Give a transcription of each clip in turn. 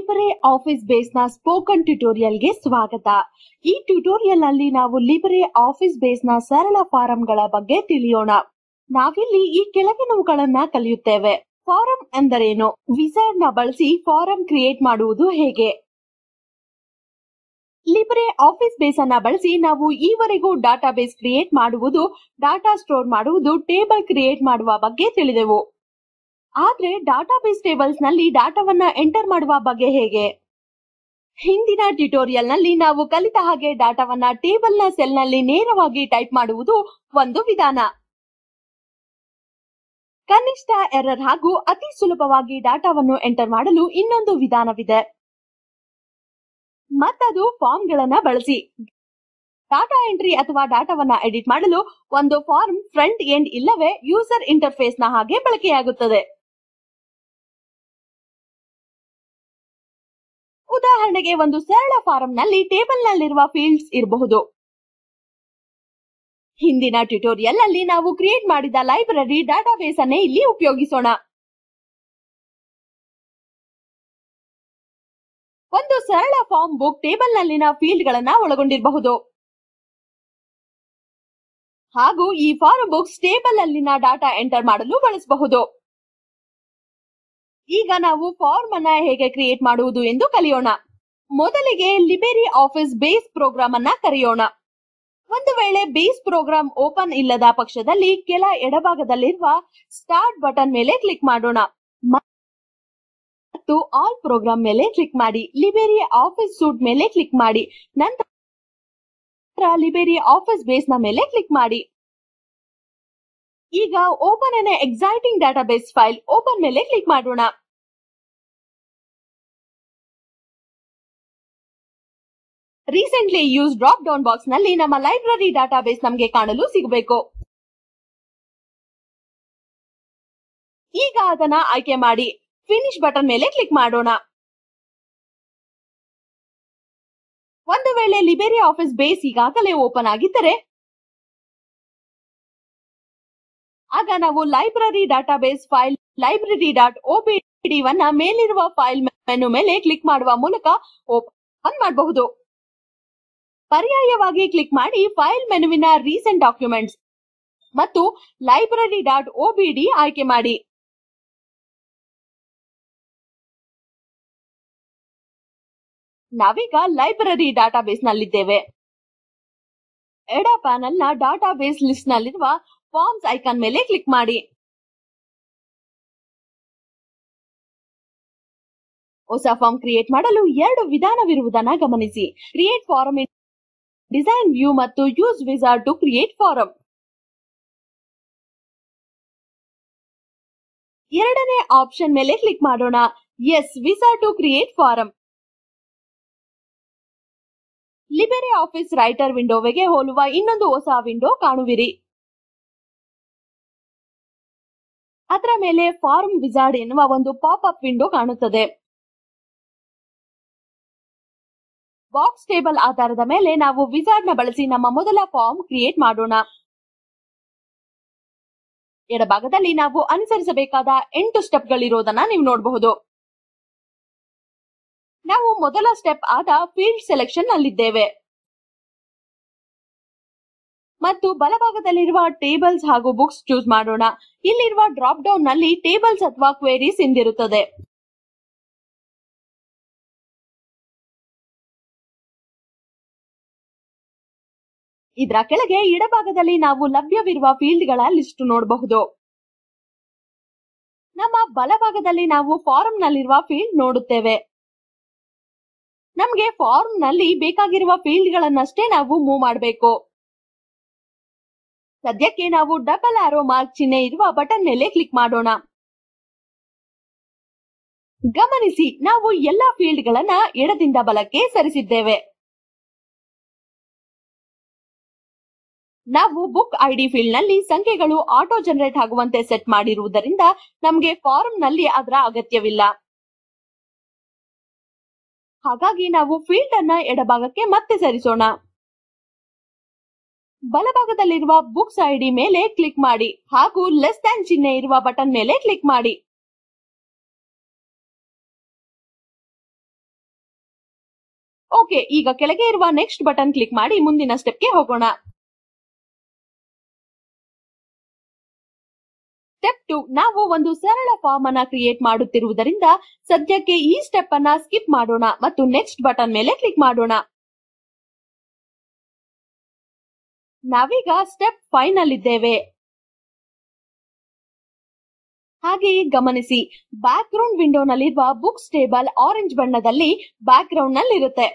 Libre office base ನ spoken tutorial ಗೆ ಸ್ವಾಗತ. ಈ ಟ್ಯುಟೋರಿಯಲ್ ನಲ್ಲಿ ನಾವು ಲಿಬ್ರೆ ಆಫೀಸ್ ಬೇಸ್ ನ ಸರಳ ಫಾರಂಗಳ ಬಗ್ಗೆ ತಿಳಿಯೋಣ. ನಾವಿಲ್ಲಿ ಈ ಕೆಳಗಿನವುಗಳನ್ನ ಕಲಿಯುತ್ತೇವೆ. ಫಾರಂ ಎಂದರೇನು? ವಿಜಾರ್ಡ್ ನ ಬಳಸಿ ಫಾರಂ ಕ್ರಿಯೇಟ್ ಮಾಡುವುದು ಹೇಗೆ? ಲಿಬ್ರೆ ಆಫೀಸ್ ಬೇಸ್ ಅನ್ನ ಬಳಸಿ ನಾವು ಈವರೆಗೂ ಡಾಟಾಬೇಸ್ ಕ್ರಿಯೇಟ್ ಮಾಡುವುದು, ಡಾಟಾ ಸ್ಟೋರ್ ಮಾಡುವುದು, ಟೇಬಲ್ ಕ್ರಿಯೇಟ್ ಮಾಡುವ ಬಗ್ಗೆ ತಿಳಿದೆವು. ಆದ್ರೆ ಡಾಟಾಬೇಸ್ ಟೇಬಲ್ಸ್ ನಲ್ಲಿ ಡಾಟಾವನ್ನ ಎಂಟರ್ ಮಾಡುವ ಬಗ್ಗೆ ಹೇಗೆ? ಹಿಂದಿನ ಟ್ಯುಟೋರಿಯಲ್ ನಲ್ಲಿ ನಾವು ಕಲಿತ ಹಾಗೆ ಡಾಟಾವನ್ನ ಟೇಬಲ್ ನ ಸೆಲ್ ನಲ್ಲಿ ನೇರವಾಗಿ ಟೈಪ್ ಮಾಡುವುದು ಒಂದು ವಿಧಾನ. ಕನಿಷ್ಠ ಎರರ್ ಹಾಗೂ ಅತಿ ಸುಲಭವಾಗಿ ಡಾಟಾವನ್ನು ಎಂಟರ್ ಮಾಡಲು ಇನ್ನೊಂದು ವಿಧಾನವಿದೆ. ಮತ್ತದು ಫಾರ್ಮ್ ಗಳನ್ನ ಬಳಸಿ. ಡಾಟಾ ಎಂಟ್ರಿ ಅಥವಾ ಡಾಟಾವನ್ನ ಎಡಿಟ್ ಮಾಡಲು ಒಂದು ಫಾರ್ಮ್ ಫ್ರಂಟ್ ಎಂಡ್ ಇಲ್ಲವೇ ಯೂಸರ್ ಇಂಟರ್ಫೇಸ್ ನ ಹಾಗೆ ಬಳಕೆಯಾಗುತ್ತದೆ. ಉದಾಹರಣೆಗೆ ಒಂದು ಸರಳ ಫಾರಂ ನಲ್ಲಿ ಟೇಬಲ್ ನಲ್ಲಿರುವ ಫೀಲ್ಡ್ಸ್ ಇರಬಹುದು. ಹಿಂದಿನ ಟ್ಯುಟೋರಿಯಲ್ ನಲ್ಲಿ ನಾವು ಕ್ರಿಯೇಟ್ ಮಾಡಿದ ಲೈಬ್ರರಿ ಡಾಟಾಬೇಸ್ ಅನ್ನೇ ಇಲ್ಲಿ ಉಪಯೋಗಿಸೋಣ. ಒಂದು ಸರಳ ಫಾರ್ಮ್ ಬುಕ್ ಟೇಬಲ್ ನಲ್ಲಿನ ಫೀಲ್ಡ್ ಗಳನ್ನ ಒಳಗೊಂಡಿರಬಹುದು ಹಾಗೂ ಈ ಫಾರ್ಮ್ ಬುಕ್ಸ್ ಟೇಬಲ್ ನಲ್ಲಿನ ಡಾಟಾ ಎಂಟರ್ ಮಾಡಲು ಬಳಸಬಹುದು. ಈಗ ನಾವು ಫಾರ್ಮ್ ಅನ್ನ ಹೇಗೆ ಕ್ರಿಯೇಟ್ ಮಾಡುವುದು ಎಂದು ಕಲಿಯೋಣ. ಮೊದಲಿಗೆ ಲಿಬ್ರೆ ಆಫೀಸ್ ಬೇಸ್ ಪ್ರೋಗ್ರಾಮ್ ಅನ್ನ ಕರೆಯೋಣ. ಒಂದು ವೇಳೆ ಬೇಸ್ ಪ್ರೋಗ್ರಾಮ್ ಓಪನ್ ಇಲ್ಲದ ಪಕ್ಷದಲ್ಲಿ ಕೆಳ ಎಡಭಾಗದಲ್ಲಿರುವ ಸ್ಟಾರ್ಟ್ ಬಟನ್ ಮೇಲೆ ಕ್ಲಿಕ್ ಮಾಡೋಣ ಮತ್ತು ಆಲ್ ಪ್ರೋಗ್ರಾಮ್ ಮೇಲೆ ಕ್ಲಿಕ್ ಮಾಡಿ. ಲಿಬ್ರೆ ಆಫೀಸ್ ಸೂಟ್ ಮೇಲೆ ಕ್ಲಿಕ್ ಮಾಡಿ. ನಂತರ ಲಿಬ್ರೆ ಆಫೀಸ್ ಬೇಸ್ ನ ಮೇಲೆ ಕ್ಲಿಕ್ ಮಾಡಿ. ಈಗ open an exciting database file open ಮೇಲೆ ಕ್ಲಿಕ್ ಮಾಡೋಣ. Recently use drop down box ನಲ್ಲಿ ನಮ್ಮ ಲೈಬ್ರರಿ ಡಾಟಾಬೇಸ್ ನಮಗೆ ಕಾಣಲು ಸಿಗಬೇಕು. ಈಗ ಅದನ್ನ ಆಯ್ಕೆ ಮಾಡಿ ಫಿನಿಶ್ ಬಟನ್ ಮೇಲೆ ಕ್ಲಿಕ್ ಮಾಡೋಣ. ಒಂದು ವೇಳೆ ಲಿಬ್ರೆ ಆಫೀಸ್ ಬೇಸ್ ಈಗಾಗಲೇ ಓಪನ್ ಆಗಿದ್ದರೆ ಆಗ ನಾವು ಲೈಬ್ರರಿ ಡಾಟಾಬೇಸ್ ಫೈಲ್ library.opd ವನ್ನ ಮೇಲಿರುವ ಫೈಲ್ ಮೆನು ಮೇಲೆ ಕ್ಲಿಕ್ ಮಾಡುವ ಮೂಲಕ ಓಪನ್ ಮಾಡಬಹುದು. ಪರ್ಯಾಯವಾಗಿ ಕ್ಲಿಕ್ ಮಾಡಿ ಫೈಲ್ ಮೆನುವಿನ ರೀಸೆಂಟ್ ಡಾಕ್ಯುಮೆಂಟ್ಸ್ ಮತ್ತು library.obd ಆಯ್ಕೆ ಮಾಡಿ. ನಾವೀಗ ಲೈಬ್ರರಿ ಡಾಟಾಬೇಸ್ ನಲ್ಲಿದ್ದೇವೆ. ಎಡ ಪ್ಯಾನೆಲ್ ನ ಡಾಟಾಬೇಸ್ ಲಿಸ್ಟ್ ನಲ್ಲಿರುವ ಫಾರ್ಮ್ಸ್ ಐಕಾನ್ ಮೇಲೆ ಕ್ಲಿಕ್ ಮಾಡಿ. ಹೊಸ ಫಾರ್ಮ್ ಕ್ರಿಯೇಟ್ ಮಾಡಲು ಎರಡು ವಿಧಾನವಿರುವುದನ್ನು ಗಮನಿಸಿ. Create form in design view ಮತ್ತು use wizard to create form. ಎರಡನೇ ಆಪ್ಷನ್ ಮೇಲೆ ಕ್ಲಿಕ್ ಮಾಡೋಣ. Use wizard to create form. LibreOffice writer ವಿಂಡೋವಿಗೆ ಹೋಲುವ ಇನ್ನೊಂದು ಹೊಸ ವಿಂಡೋ ಕಾಣುವಿರಿ. ಅದರ ಮೇಲೆ ಫಾರ್ಮ್ ವಿಜಾರ್ಡ್ ಎನ್ನುವ ಒಂದು ಪಾಪ್ ಅಪ್ ವಿಂಡೋ ಕಾಣುತ್ತದೆ. ಬಾಕ್ಸ್ ಟೇಬಲ್ ಆಧಾರದ ಮೇಲೆ ನಾವು ವಿಜಾರ್ಡ್ ನ ಬಳಸಿ ನಮ್ಮ ಮೊದಲ ಫಾರ್ಮ್ ಕ್ರಿಯೇಟ್ ಮಾಡೋಣ. ಎಡಭಾಗದಲ್ಲಿ ನಾವು ಅನುಸರಿಸಬೇಕಾದ 8 ಸ್ಟೆಪ್ ಗಳಿರೋದನ್ನ ನೀವು ನೋಡಬಹುದು. ನಾವು ಮೊದಲ ಸ್ಟೆಪ್ ಆದ ಫೀಲ್ಡ್ ಸೆಲೆಕ್ಷನ್ ನಲ್ಲಿದ್ದೇವೆ ಮತ್ತು ಬಲಭಾಗದಲ್ಲಿರುವ ಟೇಬಲ್ಸ್ ಹಾಗೂ ಬುಕ್ಸ್ ಚೂಸ್ ಮಾಡೋಣ. ಇಲ್ಲಿರುವ ಡ್ರಾಪ್ ಡೌನ್ ನಲ್ಲಿ ಟೇಬಲ್ಸ್ ಅಥವಾ ಕ್ವೆರೀಸ್ ಎಂದಿರುತ್ತದೆ. ಇದರ ಕೆಳಗೆ ಎಡಭಾಗದಲ್ಲಿ ನಾವು ಲಭ್ಯವಿರುವ ಫೀಲ್ಡ್ ಗಳ ಲಿಸ್ಟ್ ನೋಡಬಹುದು. ನಮ್ಮ ಬಲಭಾಗದಲ್ಲಿ ನಾವು ಫಾರ್ಮ್ ನಲ್ಲಿರುವ ಫೀಲ್ಡ್ ನೋಡುತ್ತೇವೆ. ನಮಗೆ ಫಾರ್ಮ್ ನಲ್ಲಿ ಬೇಕಾಗಿರುವ ಫೀಲ್ಡ್ ಗಳನ್ನಷ್ಟೇ ನಾವು ಮೂವ್ ಮಾಡಬೇಕು. ಸದ್ಯಕ್ಕೆ ನಾವು ಡಬಲ್ ಆರೋ ಮಾರ್ಕ್ ಚಿಹ್ನೆ ಇರುವ ಬಟನ್ ಮೇಲೆ ಕ್ಲಿಕ್ ಮಾಡೋಣ. ಗಮನಿಸಿ, ನಾವು ಎಲ್ಲಾ ಫೀಲ್ಡ್ ಗಳನ್ನ ಎಡದಿಂದ ಬಲಕ್ಕೆ ಸರಿಸಿದ್ದೇವೆ. ನಾವು ಬುಕ್ ಐಡಿ ಫೀಲ್ಡ್ ನಲ್ಲಿ ಸಂಖ್ಯೆಗಳು ಆಟೋ ಜನರೇಟ್ ಆಗುವಂತೆ ಸೆಟ್ ಮಾಡಿರುವುದರಿಂದ ನಮಗೆ ಫಾರ್ಮ್ ನಲ್ಲಿ ಅದರ ಅಗತ್ಯವಿಲ್ಲ. ಹಾಗಾಗಿ ನಾವು ಫೀಲ್ಡ್ ಅನ್ನ ಎಡಭಾಗಕ್ಕೆ ಮತ್ತೆ ಸರಿಸೋಣ. ಬಲಭಾಗದಲ್ಲಿರುವ ಬುಕ್ಸ್ ಐಡಿ ಮೇಲೆ ಕ್ಲಿಕ್ ಮಾಡಿ ಹಾಗೂ ಲೆಸ್ ದ್ಯಾನ್ ಚಿಹ್ನೆ ಇರುವ ಬಟನ್ ಮೇಲೆ ಕ್ಲಿಕ್ ಮಾಡಿ. ಓಕೆ, ಈಗ ಕೆಳಗೆ ಇರುವ ನೆಕ್ಸ್ಟ್ ಬಟನ್ ಕ್ಲಿಕ್ ಮಾಡಿ ಮುಂದಿನ ಸ್ಟೆಪ್ ಗೆ ಹೋಗೋಣ. ಸ್ಟೆಪ್ 2, ನಾವು ಒಂದು ಸರಳ ಫಾರ್ಮ್ ಅನ್ನ ಕ್ರಿಯೇಟ್ ಮಾಡುತ್ತಿರುವುದರಿಂದ ಸದ್ಯಕ್ಕೆ ಈ ಸ್ಟೆಪ್ ಅನ್ನ ಸ್ಕಿಪ್ ಮಾಡೋಣ ಮತ್ತು ನೆಕ್ಸ್ಟ್ ಬಟನ್ ಮೇಲೆ ಕ್ಲಿಕ್ ಮಾಡೋಣ. ನಾವೀಗ ಸ್ಟೆಪ್ 5 ನಲ್ಲಿದ್ದೇವೆ. ಹಾಗೆಯೇ ಗಮನಿಸಿ, ಬ್ಯಾಕ್ ಗ್ರೌಂಡ್ ವಿಂಡೋ ನಲ್ಲಿರುವ ಬುಕ್ಸ್ ಟೇಬಲ್ ಆರೆಂಜ್ ಬಣ್ಣದಲ್ಲಿ ಬ್ಯಾಕ್ ಗ್ರೌಂಡ್ ನಲ್ಲಿರುತ್ತೆ.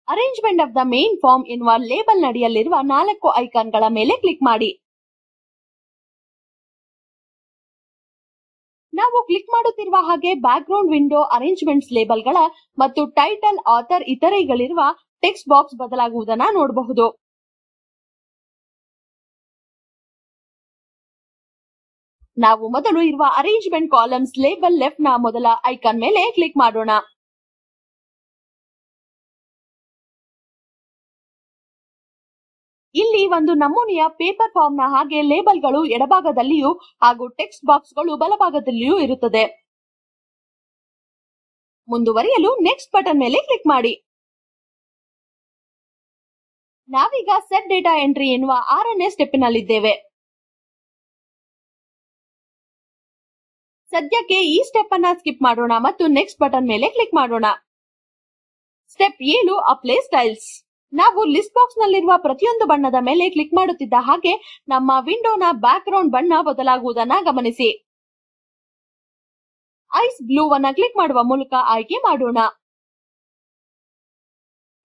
Arrangement of the main form ಎನ್ನುವ ಲೇಬಲ್ ನಡಿಯಲ್ಲಿರುವ 4 ಐಕಾನ್ ಗಳ ಮೇಲೆ ಕ್ಲಿಕ್ ಮಾಡಿ. ನಾವು ಕ್ಲಿಕ್ ಮಾಡುತ್ತಿರುವ ಹಾಗೆ background window arrangements label ಗಳ ಮತ್ತು ಟೈಟಲ್, ಆಥರ್ ಇತರೆಗಳಿರುವ ಟೆಕ್ಸ್ಟ್ ಬಾಕ್ಸ್ ಬದಲಾಗುವುದನ್ನು ನೋಡಬಹುದು. ನಾವು ಮೊದಲು ಇರುವ ಅರೇಂಜ್ಮೆಂಟ್ ಕಾಲಮ್ಸ್ ಲೇಬಲ್ ಲೆಫ್ಟ್ ನ ಮೊದಲ ಐಕಾನ್ ಮೇಲೆ ಕ್ಲಿಕ್ ಮಾಡೋಣ. ಇಲ್ಲಿ ಒಂದು ನಮೂನೆಯ ಪೇಪರ್ ಫಾರ್ಮ್ ನ ಹಾಗೆ ಲೇಬಲ್ ಗಳು ಎಡಭಾಗದಲ್ಲಿಯೂ ಹಾಗೂ ಟೆಕ್ಸ್ಟ್ ಬಾಕ್ಸ್ ಗಳು ಬಲಭಾಗದಲ್ಲಿಯೂ ಇರುತ್ತದೆ. ಮುಂದುವರಿಯಲು ನೆಕ್ಸ್ಟ್ ಬಟನ್ ಮೇಲೆ ಕ್ಲಿಕ್ ಮಾಡಿ. ನಾವೀಗ ಸೆಟ್ ಡೇಟಾ ಎಂಟ್ರಿ ಎನ್ನುವ 6ನೇ ಸ್ಟೆಪ್ಪಿನಲ್ಲಿದ್ದೇವೆ. ಸದ್ಯಕ್ಕೆ ಈ ಸ್ಟೆಪ್ ಅನ್ನ ಸ್ಕಿಪ್ ಮಾಡೋಣ ಮತ್ತು ನೆಕ್ಸ್ಟ್ ಬಟನ್ ಮೇಲೆ ಕ್ಲಿಕ್ ಮಾಡೋಣ. Step 7, apply styles. ನಾವು ಲಿಸ್ಟ್ ಬಾಕ್ಸ್ ನಲ್ಲಿರುವ ಪ್ರತಿಯೊಂದು ಬಣ್ಣದ ಮೇಲೆ ಕ್ಲಿಕ್ ಮಾಡುತ್ತಿದ್ದ ಹಾಗೆ ನಮ್ಮ ವಿಂಡೋನ ಬ್ಯಾಕ್ ಗ್ರೌಂಡ್ ಬಣ್ಣ ಬದಲಾಗುವುದನ್ನು ಗಮನಿಸಿ. ಐಸ್ ಬ್ಲೂ ಅನ್ನ ಕ್ಲಿಕ್ ಮಾಡುವ ಮೂಲಕ ಆಯ್ಕೆ ಮಾಡೋಣ.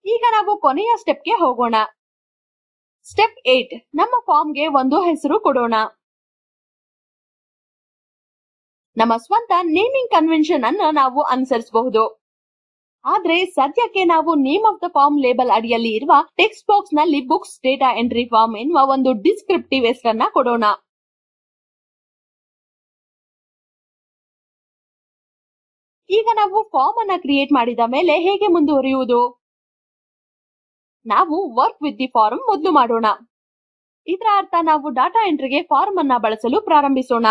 ಈಗ ನಾವು ಕೊನೆಯ ಸ್ಟೆಪ್ ಗೆ ಹೋಗೋಣ. ಸ್ಟೆಪ್ 8, ನಮ್ಮ ಫಾರ್ಮ್ ಗೆ ಒಂದು ಹೆಸರು ಕೊಡೋಣ. ನಮ್ಮ ಸ್ವಂತ ನೇಮಿಂಗ್ ಕನ್ವೆನ್ಷನ್ ಅನ್ನು ನಾವು ಅನುಸರಿಸಬಹುದು. ಆದ್ರೆ ಸದ್ಯಕ್ಕೆ ನಾವು name of the form label ಅಡಿಯಲ್ಲಿ ಇರುವ ಟೆಕ್ಸ್ಟ್ ಬಾಕ್ಸ್ ನಲ್ಲಿ ಬುಕ್ಸ್ ಡೇಟಾ ಎಂಟ್ರಿ ಫಾರ್ಮ್ ಎನ್ನುವ ಒಂದು ಡಿಸ್ಕ್ರಿಪ್ಟಿವ್ ಹೆಸರನ್ನ ಕೊಡೋಣ. ಈಗ ನಾವು ಫಾರ್ಮ್ ಅನ್ನ ಕ್ರಿಯೇಟ್ ಮಾಡಿದ ಮೇಲೆ ಹೇಗೆ ಮುಂದುವರಿಯುವುದು? ನಾವು ವರ್ಕ್ ವಿತ್ ದಿ ಫಾರ್ಮ್ ಮೊದಲು ಮಾಡೋಣ. ಇದರ ಅರ್ಥ ನಾವು ಡಾಟಾ ಎಂಟ್ರಿಗೆ ಫಾರ್ಮ್ ಅನ್ನ ಬಳಸಲು ಪ್ರಾರಂಭಿಸೋಣ.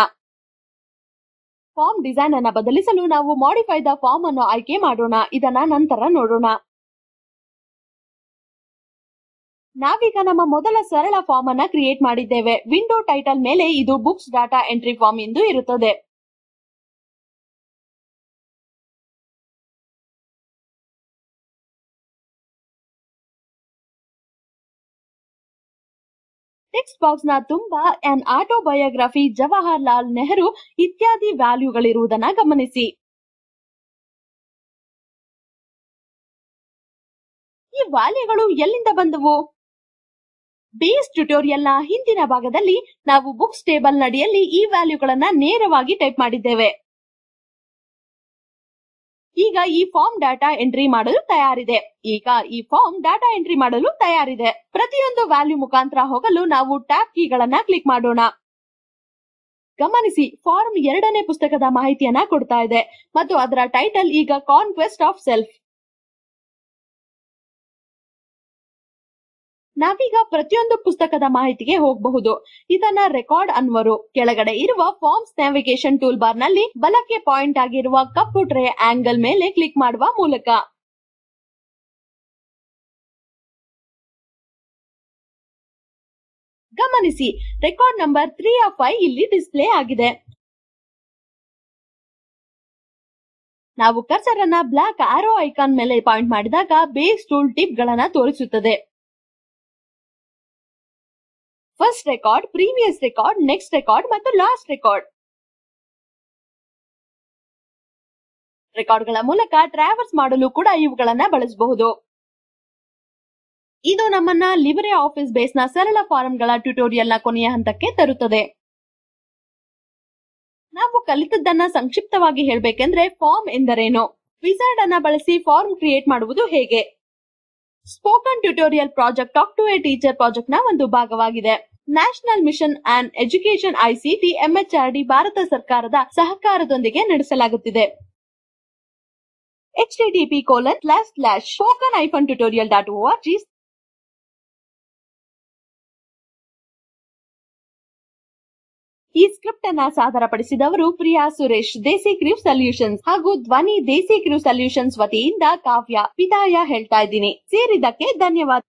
ಫಾರ್ಮ್ ಡಿಸೈನ್ ಅನ್ನು ಬದಲಿಸಲು ನಾವು ಮಾಡಿಫೈ ದ ಫಾರ್ಮ್ ಅನ್ನು ಆಯ್ಕೆ ಮಾಡೋಣ. ಇದನ್ನ ನಂತರ ನೋಡೋಣ. ನಾವೀಗ ನಮ್ಮ ಮೊದಲ ಸರಳ ಫಾರ್ಮ್ ಅನ್ನ ಕ್ರಿಯೇಟ್ ಮಾಡಿದ್ದೇವೆ. ವಿಂಡೋ ಟೈಟಲ್ ಮೇಲೆ ಇದು ಬುಕ್ಸ್ ಡಾಟಾ ಎಂಟ್ರಿ ಫಾರ್ಮ್ ಎಂದು ಇರುತ್ತದೆ. ಟೆಕ್ಸ್ಟ್ ಬಾಕ್ಸ್ ನ ತುಂಬಾ ಆನ್ ಆಟೋಬಯೋಗ್ರಫಿ, ಜವಾಹರ್ಲಾಲ್ ನೆಹರು ಇತ್ಯಾದಿ ವ್ಯಾಲ್ಯೂಗಳಿರುವುದನ್ನ ಗಮನಿಸಿ. ಈ ವ್ಯಾಲ್ಯೂಗಳು ಎಲ್ಲಿಂದ ಬಂದವು? ಬೇಸ್ ಟ್ಯುಟೋರಿಯಲ್ ನ ಹಿಂದಿನ ಭಾಗದಲ್ಲಿ ನಾವು ಬುಕ್ಸ್ ಟೇಬಲ್ ನಡಿಯಲ್ಲಿ ಈ ವ್ಯಾಲ್ಯೂಗಳನ್ನ ನೇರವಾಗಿ ಟೈಪ್ ಮಾಡಿದ್ದೇವೆ. ಈಗ ಈ ಫಾರ್ಮ್ ಡಾಟಾ ಎಂಟ್ರಿ ಮಾಡಲು ತಯಾರಿದೆ. ಪ್ರತಿಯೊಂದು ವ್ಯಾಲ್ಯೂ ಮುಖಾಂತರ ಹೋಗಲು ನಾವು ಟ್ಯಾಬ್ ಕೀಗಳನ್ನ ಕ್ಲಿಕ್ ಮಾಡೋಣ. ಗಮನಿಸಿ, ಫಾರ್ಮ್ 2ನೇ ಪುಸ್ತಕದ ಮಾಹಿತಿಯನ್ನ ಕೊಡ್ತಾ ಇದೆ ಮತ್ತು ಅದರ ಟೈಟಲ್ ಈಗ ಕಾನ್ಕ್ವೆಸ್ಟ್ ಆಫ್ ಸೆಲ್ಫ್. ನಾವೀಗ ಪ್ರತಿಯೊಂದು ಪುಸ್ತಕದ ಮಾಹಿತಿಗೆ ಹೋಗಬಹುದು. ಇದನ್ನ ರೆಕಾರ್ಡ್ ಅನ್ನುವರು. ಕೆಳಗಡೆ ಇರುವ ಫಾರ್ಮ್ಸ್ ನ್ಯಾವಿಗೇಷನ್ ಟೂಲ್ ಬಾರ್ ನಲ್ಲಿ ಬಲಕ್ಕೆ ಪಾಯಿಂಟ್ ಆಗಿರುವ ಕಪ್ಪು ಟ್ರೇ ಆಂಗಲ್ ಮೇಲೆ ಕ್ಲಿಕ್ ಮಾಡುವ ಮೂಲಕ. ಗಮನಿಸಿ, ರೆಕಾರ್ಡ್ ನಂಬರ್ 3 of 5 ಇಲ್ಲಿ ಡಿಸ್ಪ್ಲೇ ಆಗಿದೆ. ನಾವು ಕರ್ಸರ್ ಅನ್ನ ಬ್ಲಾಕ್ ಆರೋ ಐಕಾನ್ ಮೇಲೆ ಪಾಯಿಂಟ್ ಮಾಡಿದಾಗ ಬೇಸ್ ಟೂಲ್ ಟಿಪ್ ಗಳನ್ನ ತೋರಿಸುತ್ತದೆ. First record, previous record, next record ಮತ್ತು ಲಾಸ್ಟ್ ರೆಕಾರ್ಡ್. ರೆಕಾರ್ಡ್ ಗಳ ಮೂಲಕ ಟ್ರಾವರ್ಸ್ ಮಾಡಲು ಕೂಡ ಇವುಗಳನ್ನ ಬಳಸಬಹುದು. ಇದು ನಮ್ಮನ್ನ ಲಿಬ್ರೆ ಆಫೀಸ್ ಬೇಸ್ ನ ಸರಳ ಫಾರ್ಮ್ ಗಳ ಟ್ಯುಟೋರಿಯಲ್ ನ ಕೊನೆಯ ಹಂತಕ್ಕೆ ತರುತ್ತದೆ. ನಾವು ಕಲಿತದ್ದನ್ನ ಸಂಕ್ಷಿಪ್ತವಾಗಿ ಹೇಳಬೇಕೆಂದ್ರೆ ಫಾರ್ಮ್ ಎಂದರೇನು, ವಿಜಾರ್ಡ್ ಅನ್ನ ಬಳಸಿ ಫಾರ್ಮ್ ಕ್ರಿಯೇಟ್ ಮಾಡುವುದು ಹೇಗೆ. Spoken tutorial project talk to a teacher project ನ ಒಂದು ಭಾಗವಾಗಿದೆ. National mission on education ICT MHRD Bharat ಸರ್ಕಾರದ ಸಹಕಾರದೊಂದಿಗೆ ನಡೆಸಲಾಗುತ್ತಿದೆ. http://spoken-tutorial.org ಈ ಸ್ಕ್ರಿಪ್ಟ್ ಅನ್ನ ಸಾದರಪಡಿಸಿದವರು ಪ್ರಿಯಾ ಸುರೇಶ್, ದೇಸಿ ಕ್ರಿವ್ ಸೊಲ್ಯೂಷನ್ಸ್ ಹಾಗೂ ಧ್ವನಿ ದೇಸಿ ಕ್ರಿವ್ ಸೊಲ್ಯೂಷನ್ಸ್ ವತಿಯಿಂದ ಕಾವ್ಯ ವಿದಾಯ ಹೇಳ್ತಾ ಇದ್ದೀನಿ. ಸೇರಿದ್ದಕ್ಕೆ ಧನ್ಯವಾದ.